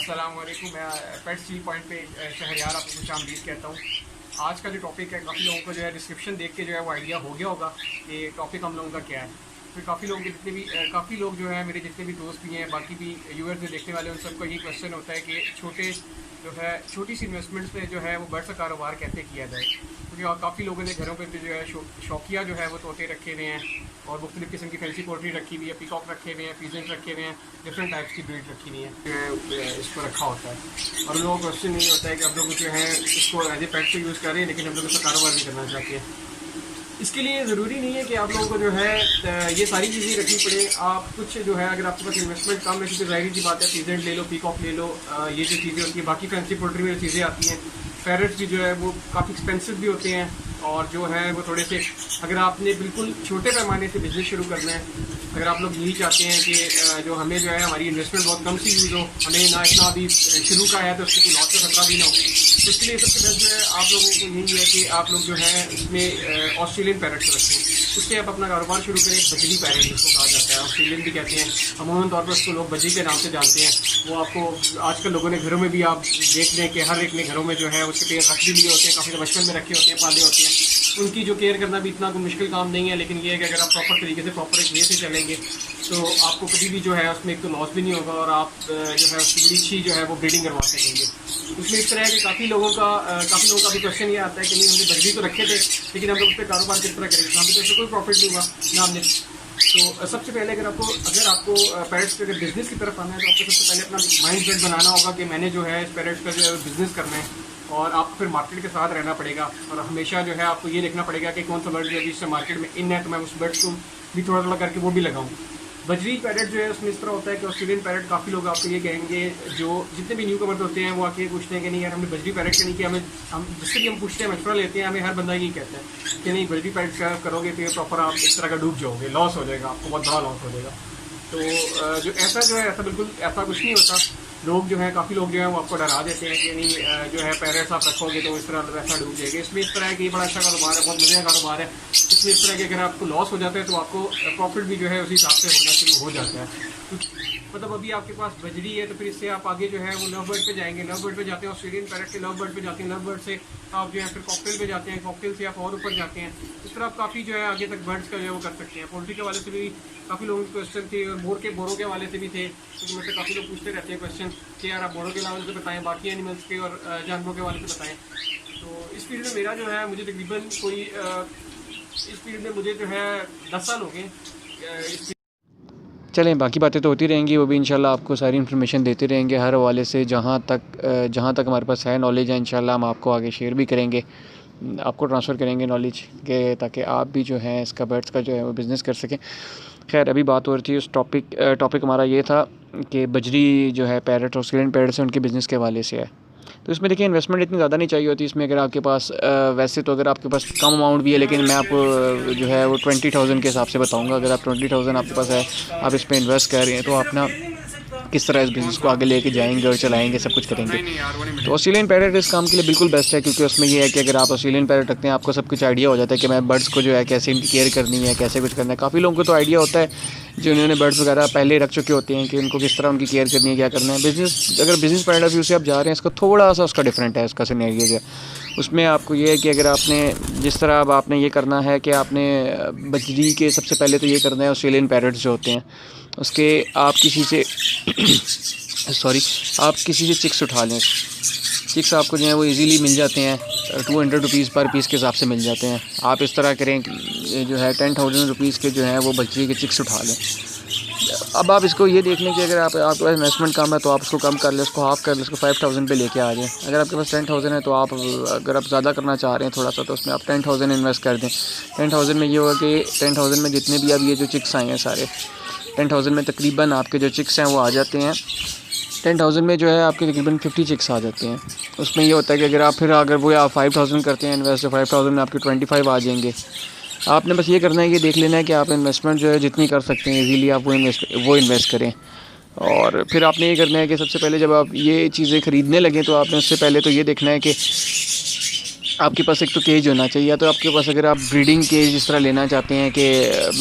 अस्सलाम वालेकुम। मैं पेट्स टी पॉइंट पे शहरयार आपको खुश आमदीद कहता हूँ। आज का जो टॉपिक है, काफ़ी लोगों को जो है डिस्क्रिप्शन देख के जो है वो आइडिया हो गया होगा कि टॉपिक हम लोगों का क्या है। फिर काफ़ी लोगों के जितने भी काफ़ी लोग जो है, मेरे जितने भी दोस्त भी हैं, बाकी भी यूएस में देखने वाले, उन सबको यही क्वेश्चन होता है कि छोटी सी इन्वेस्टमेंट में जो है वो बड़ा सा कारोबार कैसे किया जाए। क्योंकि काफ़ी लोगों ने घरों पर जो है शौकिया जो है वो तोते रखे हुए हैं और मुख्तलिफ़ किस्म की फैंसी पोल्ट्री रखी हुई है, पीकॉक रखे हुए हैं, पीजेंट रखे हुए हैं, डिफरेंट टाइप्स की ब्रीड रखी हुई है जो है इसको रखा होता है। और लोगों को क्वेश्चन नहीं होता है कि हम लोग जो है इसको एज ए पेट से यूज़ कर रहे हैं, लेकिन हम लोग इसका कारोबार नहीं करना चाहते हैं। इसके लिए ज़रूरी नहीं है कि आप लोगों को जो है ये सारी चीज़ें रखनी पड़े। आप कुछ जो है, अगर आपके पास इन्वेस्टमेंट कम है, क्योंकि ज़ाहिर सी बात है, पीजेंट ले लो, पीकॉक ले लो, ये जो चीज़ें होती हैं, बाकी फैंसी पोल्ट्री में चीज़ें आती हैं, पैरट्स भी जो है वो काफ़ी एक्सपेंसिव भी होते हैं और जो है वो थोड़े से, अगर आपने बिल्कुल छोटे पैमाने से बिजनेस शुरू करना है, अगर आप लोग यही चाहते हैं कि जो हमें जो है हमारी इन्वेस्टमेंट बहुत कम सी यूज़ हो, हमें ना इतना अभी शुरू का है तो उससे कोई लॉस का खतरा भी ना हो, तो उसके लिए सबसे बेस्ट जो है आप लोगों को यही है कि आप लोग जो है इसमें ऑस्ट्रेलियन पैरट्स रखें। उससे आप अपना कारोबार शुरू करें। बजरी पैरट जिसको कहा जाता है, ऑस्ट्रेलियन भी कहते हैं, अमूमन तौर पर उसको लोग बजरी के नाम से जानते हैं। वो आपको आजकल लोगों ने घरों में भी आप देख लें कि हर एक ने घरों में जो है उसके पेड़ रख भी लिए होते हैं, काफ़ी बचपन में रखे होते हैं, पाले होते हैं। उनकी जो केयर करना भी इतना कोई मुश्किल काम नहीं है, लेकिन ये है कि अगर आप प्रॉपर तरीके से, प्रॉपर एक वे से चलेंगे तो आपको कभी भी जो है उसमें एक तो लॉस भी नहीं होगा और आप जो है उसकी बड़ी अच्छी जो है वो ब्रीडिंग करवा सकेंगे। उसमें इस तरह है कि काफ़ी लोगों का भी क्वेश्चन ये आता है कि नहीं, हमने बजरी तो रखे थे, लेकिन हम लोग उस पर कारोबार किस तरह करेंगे, यहाँ पे तो उससे कोई प्रॉफिट नहीं हुआ ना हमने। तो सबसे पहले अगर आपको पैरट्स के अगर बिजनेस की तरफ आना है, तो आपको सबसे पहले अपना माइंड सेट बनाना होगा कि मैंने जो है इस पैरट्स का जो है बिज़नेस करना है, और आपको फिर मार्केट के साथ रहना पड़ेगा और हमेशा जो है आपको ये देखना पड़ेगा कि कौन सा बर्ड जो है मार्केट में इन है, तो मैं उस बर्ड को भी थोड़ा थोड़ा करके वो भी लगाऊँ। बजरी पैरट जो है उसमें इस तरह होता है कि ऑस्ट्रेलियन पैरट, काफ़ी लोग आपको ये कहेंगे, जो जितने भी न्यू कमर्स होते हैं वो आके पूछते हैं कि नहीं यार, हमने बजरी पैरट का नहीं किया। हम जिससे भी हम पूछते हैं, मशवरा लेते हैं, हमें हर बंदा यही कहता है कि नहीं, बजरी पैरट का करोगे तो ये प्रॉपर आप इस तरह का डूब जाओगे, लॉस हो जाएगा, आपको बहुत बड़ा लॉस हो जाएगा। तो जो ऐसा बिल्कुल ऐसा कुछ नहीं होता। लोग जो है, काफ़ी लोग जो है वो आपको डरा देते हैं कि नहीं जो है पैरट्स आप रखोगे तो इस तरह वैसा डूब जाएगा। इसमें इस तरह है कि ये बड़ा अच्छा कारोबार है, बहुत मजे का कारोबार है। इसमें इस तरह के अगर आपको लॉस हो जाता है तो आपको प्रॉफिट भी जो है उसी हिसाब से होना शुरू हो जाता है। मतलब अभी आपके पास बजरी है तो फिर इससे आप आगे जो है वो लव बर्ड पे जाएंगे, लव बर्ड पे जाते हैं, ऑस्ट्रेलियन पैरट के लव बर्ड पे जाते हैं, लव बर्ड से आप जो है फिर कॉकटेल पे जाते हैं, कॉकटेल से आप और ऊपर जाते हैं। इस तरह आप काफ़ी जो है आगे तक बर्ड्स का जो है वो कर सकते हैं। पोल्ट्री के वाले से भी काफ़ी लोगों के क्वेश्चन थे और बोरों के वाले से भी थे, क्योंकि मुझसे काफ़ी लोग पूछते रहते हैं क्वेश्चन कि यार आप बोरों के वाले से बताएं, बाकी एनिमल्स के और जानवरों के वाले से बताएं। तो इस फील्ड में मेरा जो है, मुझे तकरीबन कोई इस फील्ड में मुझे जो है 10 साल हो गए। चलें, बाकी बातें तो होती रहेंगी, वो भी इंशाल्लाह आपको सारी इन्फॉर्मेशन देते रहेंगे हर हवाले से, जहाँ तक हमारे पास है नॉलेज है, इंशाल्लाह हम आपको आगे शेयर भी करेंगे, आपको ट्रांसफ़र करेंगे नॉलेज के, ताकि आप भी जो है इसका बर्ड्स का जो है वो बिज़नेस कर सकें। खैर, अभी बात हो रही थी उस टॉपिक हमारा ये था कि बजरी जो है पैरट, ऑस्ट्रेलियन पैरट से उनके बिज़नेस के हवाले से है। तो इसमें देखिए, इन्वेस्टमेंट इतनी ज़्यादा नहीं चाहिए होती इसमें। अगर आपके पास वैसे तो अगर आपके पास कम अमाउंट भी है, लेकिन मैं आपको जो है वो 20,000 के हिसाब से बताऊंगा। अगर आप 20,000 आपके पास है, आप इस पर इन्वेस्ट कर रहे हैं, तो आप ना किस तरह इस बिज़नेस को आगे लेके जाएंगे और चलाएंगे, सब कुछ करेंगे। तो ऑस्ट्रेलियन पैरट इस काम के लिए बिल्कुल बेस्ट है, क्योंकि उसमें ये है कि अगर आप ऑस्ट्रेलियन पैरट रखते हैं, आपको सब कुछ आइडिया हो जाता है कि मैं बर्ड्स को जो है कैसे इनकी केयर करनी है, कैसे कुछ करना है। काफ़ी लोगों को तो आइडिया होता है, जो उन्होंने बर्ड्स वगैरह पहले रख चुके होते हैं, कि उनको किस तरह उनकी केयर करनी है, क्या करना है। अगर बिज़नेस पॉइंट ऑफ व्यू से आप जा रहे हैं, इसका थोड़ा सा उसका डिफरेंट है, उसका सिनेरियो जो है उसमें आपको ये है कि अगर आपने जिस तरह अब आपने ये करना है कि आपने बजरी के सबसे पहले तो ये करना है, ऑस्ट्रेलियन पैरट्स जो होते हैं उसके आप किसी से आप किसी से चिक्स उठा लें। चिक्स आपको जो है वो इजीली मिल जाते हैं, 200 रुपीज़ पर पीस के हिसाब से मिल जाते हैं। आप इस तरह करें कि जो है 10,000 रुपीज़ के जो है वो बजरी के चिक्स उठा लें। अब आप इसको ये देख लें कि अगर आपके पास इन्वेस्टमेंट कम है तो आप उसको कम कर लें, उसको हाफ़ कर लें, उसको 5,000 पे लेके आ जाएं। अगर आपके पास 10,000 है तो आप, अगर आप ज़्यादा करना चाह रहे हैं थोड़ा सा, तो उसमें आप 10,000 इन्वेस्ट कर दें। 10,000 में ये होगा कि 10,000 में जितने भी अब ये जो चिक्स आए हैं सारे, 10,000 में तकरीबन आपके जो चिक्स हैं वो आ जाते हैं। 10,000 में जो है आपके तकरीबन 50 चिक्स आ जाते हैं। उसमें ये होता है कि अगर वो आप 5,000 करते हैं इन्वेस्ट, तो 5,000 में आपके 25 आ जाएंगे। आपने बस ये करना है, ये देख लेना है कि आप इन्वेस्टमेंट जो है जितनी कर सकते हैं इजीली आप वो इन्वेस्ट करें। और फिर आपने ये करना है कि सबसे पहले जब आप ये चीज़ें ख़रीदने लगें, तो आपने उससे पहले तो ये देखना है कि आपके पास एक तो केज होना चाहिए, या तो आपके पास अगर आप ब्रीडिंग केज इस तरह लेना चाहते हैं कि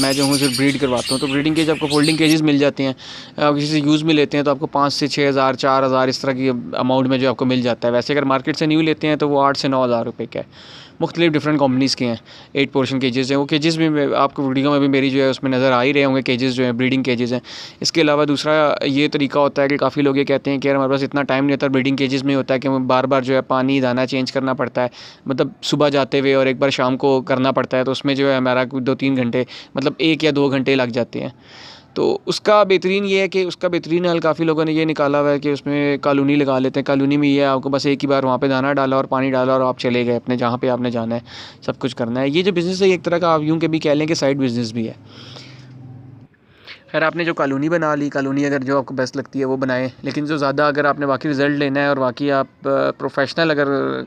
मैं जो हूँ सिर्फ ब्रीड करवाता हूँ, तो ब्रीडिंग केज आपको फोल्डिंग केजेस मिल जाते हैं। आप किसी से यूज़ में लेते हैं तो आपको 5 से 6 हज़ार 4 हज़ार इस तरह की अमाउंट में जो आपको मिल जाता है। वैसे अगर मार्केट से न्यू लेते हैं तो वो 8 से 9 हज़ार रुपये का है। मुख्तलिफ डिफरेंट कंपनीज़ के हैं। 8 पोर्शन केजेस हैं, वो केजेस भी आपको वीडियो में भी मेरी जो है उसमें नज़र आ ही रहे होंगे, केजेस जो है ब्रीडिंग केजेस हैं। इसके अलावा दूसरा ये तरीका होता है कि काफ़ी लोग ये कहते हैं कि यार हमारे पास इतना टाइम नहीं होता, ब्रीडिंग केजेस में होता है कि हमें बार बार जो है पानी दाना चेंज करना पड़ता है, मतलब सुबह जाते हुए और एक बार शाम को करना पड़ता है, तो उसमें जो है हमारा 2-3 घंटे, मतलब 1 या 2 घंटे लग जाते हैं। तो उसका बेहतरीन ये है कि उसका बेहतरीन हल काफ़ी लोगों ने ये निकाला हुआ है कि उसमें कॉलोनी लगा लेते हैं। कॉलोनी में ये है, आपको बस एक ही बार वहाँ पे दाना डाला और पानी डाला और आप चले गए अपने जहाँ पे आपने जाना है, सब कुछ करना है। ये जो बिज़नेस है एक तरह का आप यूँ के भी कह लें कि साइड बिज़नेस भी है। खैर आपने जो कॉलोनी बना ली, कॉलोनी अगर जो आपको बेस्ट लगती है वो बनाएं, लेकिन जो ज़्यादा अगर आपने वाकई रिज़ल्ट लेना है और वाकई आप प्रोफेशनल अगर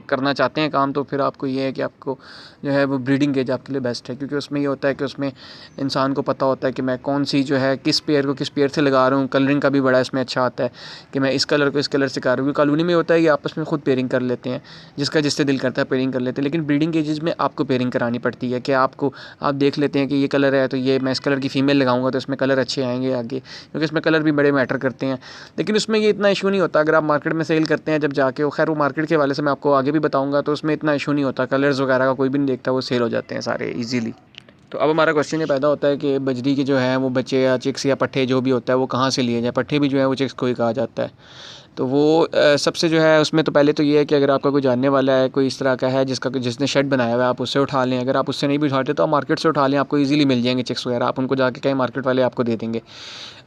करना चाहते हैं काम, तो फिर आपको ये है कि आपको जो है वो ब्रीडिंग केज आपके लिए बेस्ट है। क्योंकि उसमें ये होता है कि उसमें इंसान को पता होता है कि मैं कौन सी जो है किस पेयर को किस पेयर से लगा रहा हूँ। कलरिंग का भी बड़ा इसमें अच्छा आता है कि मैं इस कलर को इस कलर से कर रहा हूँ। कॉलोनी में होता है कि आपस में खुद पेयरिंग कर लेते हैं, जिसका जिससे दिल करता है पेयरिंग कर लेते हैं। लेकिन ब्रीडिंग केजेस में आपको पेयरिंग करानी पड़ती है कि आप देख लेते हैं कि ये कलर है तो ये मैं इस कलर की फ़ीमेल लगाऊंगा तो इसमें कलर अच्छे आएंगे आगे, क्योंकि इसमें कलर भी बड़े मैटर करते हैं। लेकिन उसमें ये इतना इशू नहीं होता अगर आप मार्केट में सेल करते हैं जब जाके, खैर वो मार्केट के वाले से मैं आपको आगे भी बताऊंगा, तो उसमें इतना इशू नहीं होता, कलर्स वगैरह का कोई भी नहीं देखता, वो सेल हो जाते हैं सारे ईजीली। तो अब हमारा क्वेश्चन ये पैदा होता है कि बजरी के जो है वो बच्चे या चिक्स या पट्ठे जो भी होता है वो कहाँ से लिए जाए। पट्ठे भी जो है वो चिक्स को ही कहा जाता है। तो वो सबसे जो है उसमें तो पहले तो ये है कि अगर आपका कोई जानने वाला है, कोई इस तरह का है जिसने शेड बनाया हुआ है, आप उससे उठा लें। अगर आप उससे नहीं भी उठाते तो आप मार्केट से उठा लें, आपको इजीली मिल जाएंगे चिक्स वगैरह। आप उनको जाके कहीं मार्केट वाले आपको दे देंगे।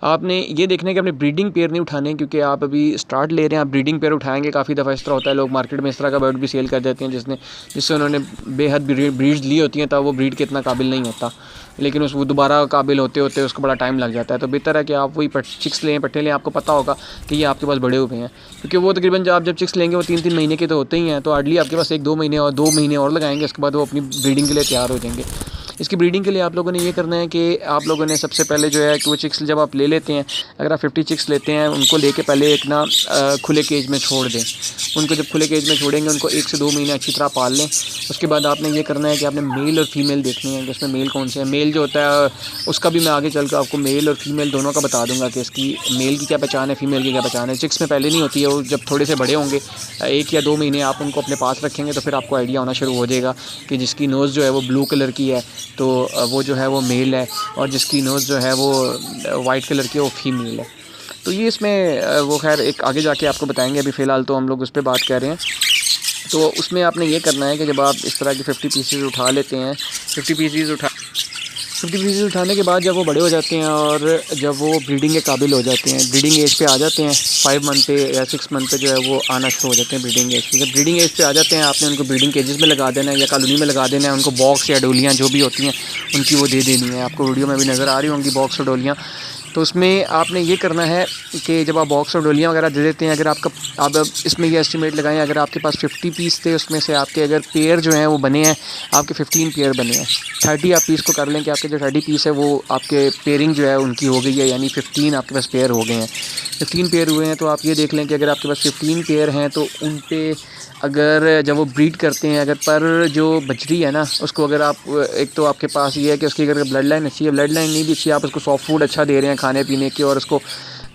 आपने ये देखना है कि अपने ब्रीडिंग पेयर नहीं उठाने, क्योंकि आप अभी स्टार्ट ले रहे हैं, आप ब्रीडिंग पेयर उठाएंगे। काफ़ी दफ़ा इस तरह होता है लोग मार्केट में इस तरह का बर्ड भी सेल कर देते हैं जिससे उन्होंने बेहद ब्रीड्स ली होती हैं, तब वो ब्रीड के इतना काबिल नहीं होता, लेकिन वो दोबारा काबिल होते होते उसको बड़ा टाइम लग जाता है। तो बेहतर है कि आप वही चिक्स लें, पट्टे लें। आपको पता होगा कि ये आपके पास बड़े हुए हैं, क्योंकि वो तकरीबन जब चिक्स लेंगे वो 3-3 महीने के तो होते ही हैं। तो हार्डली आपके पास 1-2 महीने और 2 महीने और लगाएंगे, उसके बाद वो अपनी ब्रीडिंग के लिए तैयार हो जाएंगे। इसकी ब्रीडिंग के लिए आप लोगों ने ये करना है कि आप लोगों ने सबसे पहले जो है कि वो चिक्स जब आप ले लेते हैं, अगर आप 50 चिक्स लेते हैं, उनको लेके पहले एक ना खुले केज में छोड़ दें। उनको जब खुले केज में छोड़ेंगे उनको 1 से 2 महीने अच्छी तरह पाल लें। उसके बाद आपने ये करना है कि आपने मेल और फीमेल देखनी है कि उसमें मेल कौन से है। मेल जो होता है उसका भी मैं आगे चल कर आपको मेल और फीमेल दोनों का बता दूंगा कि इसकी मेल की क्या पहचान है, फीमेल की क्या पहचान है। चिक्स में पहले नहीं होती है, वो जब थोड़े से बड़े होंगे 1 या 2 महीने आप उनको अपने पास रखेंगे तो फिर आपको आइडिया होना शुरू हो जाएगा कि जिसकी नोज़ जो है वो ब्लू कलर की है तो वो जो है वो मेल है, और जिसकी नोज़ जो है वो वाइट कलर की है वो फीमेल है। तो ये इसमें वो खैर एक आगे जाके आपको बताएंगे, अभी फ़िलहाल तो हम लोग उस पर बात कर रहे हैं। तो उसमें आपने ये करना है कि जब आप इस तरह के 50 पीसेस उठा लेते हैं, 50 पीसेस उठाने के बाद जब वो बड़े हो जाते हैं और जब वो ब्रीडिंग के काबिल हो जाते हैं, ब्रीडिंग एज पे आ जाते हैं, 5 मंथ पे या 6 मंथ पे जो है वो आना शुरू हो जाते हैं ब्रीडिंग एज पे। जब ब्रीडिंग एज पे आ जाते हैं आपने उनको ब्रीडिंग केजेस में लगा देना है या कॉलोनी में लगा देना है। उनको बॉक्स या डोलियाँ जो भी होती हैं उनकी वो दे देनी है। आपको वीडियो में भी नज़र आ रही होंगी बॉक्स और डोलियाँ। तो उसमें आपने ये करना है कि जब आप बॉक्स और डोलियाँ वगैरह दे देते हैं, अगर आप इसमें ये एस्टिमेट लगाएं, अगर आपके पास 50 पीस थे उसमें से आपके अगर पेयर जो हैं वो बने हैं, आपके 15 पेयर बने हैं, 30 आप पीस को कर लें कि आपके जो 30 पीस है वो आपके पेयरिंग जो है उनकी हो गई है, यानी 15 आपके पास पेयर हो गए हैं। 15 पेयर हुए हैं तो आप ये देख लें कि अगर आपके पास 15 पेयर हैं तो उन पे अगर जब वो ब्रीड करते हैं, अगर पर जो बजरी है ना उसको अगर आप एक तो आपके पास ये है कि उसकी अगर ब्लड लाइन अच्छी है, ब्लड लाइन नहीं भी अच्छी, आप उसको सॉफ्ट फूड अच्छा दे रहे हैं खाने पीने के और उसको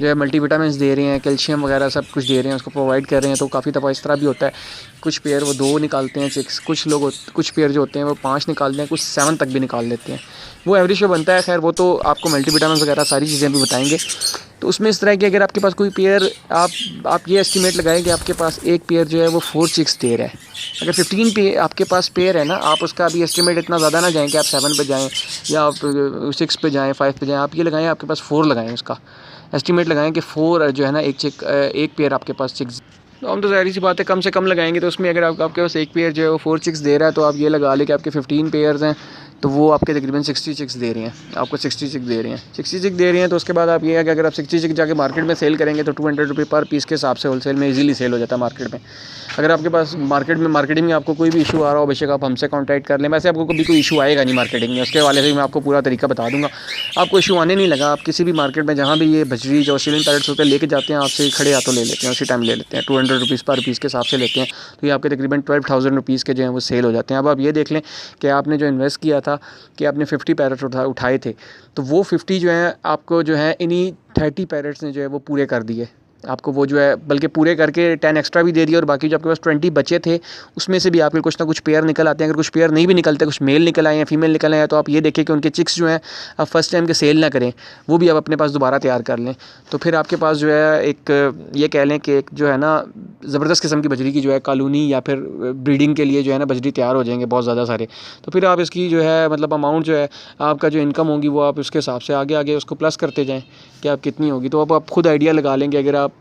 जो है मल्टीविटामिन्स दे रहे हैं, कैल्शियम वगैरह सब कुछ दे रहे हैं, उसको प्रोवाइड कर रहे हैं। तो काफ़ी दफ़ा इस तरह भी होता है, कुछ पेयर वो 2 निकालते हैं चिक्स, कुछ पेयर जो होते हैं वो 5 निकालते हैं, कुछ 7 तक भी निकाल लेते हैं। वो एवरेज पे बनता है। खैर वो तो आपको मल्टीविटामिन्स वगैरह सारी चीज़ें भी बताएंगे। तो उसमें इस तरह की अगर आपके पास कोई पेयर आप ये एस्टिमेट लगाएं कि आपके पास एक पेयर जो है वो 4 चिक्स दे रहा है। अगर 15 पे आपके पास पेयर है ना, आप उसका अभी एस्टिमेट इतना ज़्यादा ना जाएँ कि आप 7 पे जाएँ या आप 6 पे जाएँ, 5 पे जाएँ। आप ये लगाएँ आपके पास 4 लगाएँ, उसका एस्टिमेट लगाएं कि 4 जो है ना एक पेयर आपके पास चिक्स। तो हम तो ज़ाहिर सी बात है कम से कम लगाएंगे। तो उसमें अगर आपके पास एक पेयर जो है वो 4 चिक्स दे रहा है तो आप ये लगा लें कि आपके 15 पेयर्स हैं, तो वो आपके तकरीबन 66 दे रही हैं, आपको 66 दे रही हैं, 66 दे रही हैं। तो उसके बाद आप ये है कि अगर आप 66 जाके मार्केट में सेल करेंगे तो 200 रुपये पर पीस के हिसाब से होलसेल में इजीली सेल हो जाता है मार्केट में। अगर आपके पास मार्केटिंग में आपको कोई भी इशू आ रहा हो, बेशक आप हमसे कॉन्टैक्ट कर लें। वैसे आपको कभी कोई इशू आएगा नहीं मार्केटिंग में, उसके वाले से मैं आपको पूरा तरीका बता दूँगा, आपको इशू आने नहीं लगा। आप किसी भी मार्केट में जहाँ भी ये बजरी जो सीलिंग पैलेट्स होते हैं लेके जाते हैं, आपसे खड़े हाथों ले लेते हैं, उसी टाइम ले लेते हैं, 200 रुपीज़ पर पीस के हिसाब से लेते हैं। तो ये आपके तकरीबन 12,000 रुपीज़ के जो हैं वो सेल हो जाते हैं। अब आप ये देख लें कि आपने जो इन्वेस्ट किया था कि आपने 50 पैरेट्स उठाए थे, तो वो 50 जो है आपको जो है इन्हीं 30 पैरेट्स ने जो है वो पूरे कर दिए। आपको वो जो है बल्कि पूरे करके 10 एक्स्ट्रा भी दे दिया, और बाकी जो आपके पास 20 बचे थे उसमें से भी आपके कुछ ना कुछ पेयर निकल आते हैं। अगर कुछ पेयर नहीं भी निकलते, कुछ मेल निकल आए हैं, फीमेल निकल आए हैं, तो आप ये देखें कि उनके चिक्स जो हैं आप फर्स्ट टाइम के सेल ना करें, वो भी आप अपने पास दोबारा तैयार कर लें। तो फिर आपके पास जो है एक ये कह लें कि एक जो है ना ज़बरदस्त किस्म की बजरी की जो है कॉलोनी या फिर ब्रीडिंग के लिए जो है ना बजरी तैयार हो जाएंगे बहुत ज़्यादा सारे। तो फिर आप इसकी जो है मतलब अमाउंट जो है आपका जो इनकम होगी वो आप उसके हिसाब से आगे आगे उसको प्लस करते जाएँ कि आप कितनी होगी। तो अब आप खुद आइडिया लगा लेंगे, अगर आप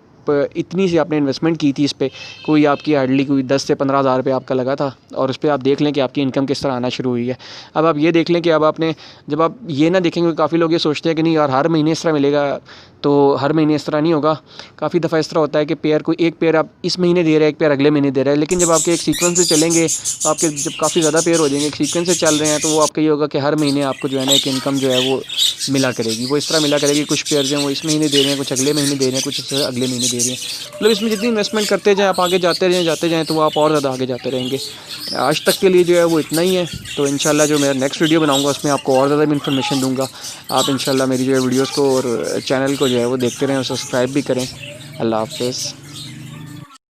इतनी सी आपने इन्वेस्टमेंट की थी इस पे, कोई आपकी हार्डली कोई 10 से 15 हज़ार रुपये आपका लगा था, और उस पर आप देख लें कि आपकी इनकम किस तरह आना शुरू हुई है। अब आप ये देख लें कि अब आपने जब आप ये ना देखेंगे, काफ़ी लोग ये सोचते हैं कि नहीं यार हर महीने इस तरह मिलेगा, तो हर महीने इस तरह नहीं होगा। काफ़ी दफ़ा इस तरह होता है कि पेयर को एक पेयर आप इस महीने दे रहे हैं, एक पेयर अगले महीने दे रहे हैं, लेकिन जब आपके एक सीक्वेंस से चलेंगे तो आपके जब काफ़ी ज़्यादा पेयर हो जाएंगे, एक सीक्वेंस से चल रहे हैं, तो वो आपका ये होगा कि हर महीने आपको जो है ना एक इनकम जो है वो मिला करेगी। वो इस तरह मिला करेगी, कुछ पेयर जो हैं वो इस महीने दे रहे हैं, कुछ अगले महीने दे रहे हैं, कुछ अगले महीने दे रहे हैं। मतलब इसमें जितनी इन्वेस्टमेंट करते जाएँ, आप आगे जाते जाएँ तो वो आप और ज़्यादा आगे जाते रहेंगे। आज तक के लिए जो है वो इतना ही है। तो इंशाल्लाह जो मैं नेक्स्ट वीडियो बनाऊँगा उसमें आपको और ज़्यादा इन्फॉर्मेशन दूँगा। आप इंशाल्लाह मेरी जो है वीडियोज़ को और चैनल को जो है वो देखते रहें और सब्सक्राइब भी करें। अल्लाह हाफ़िज़।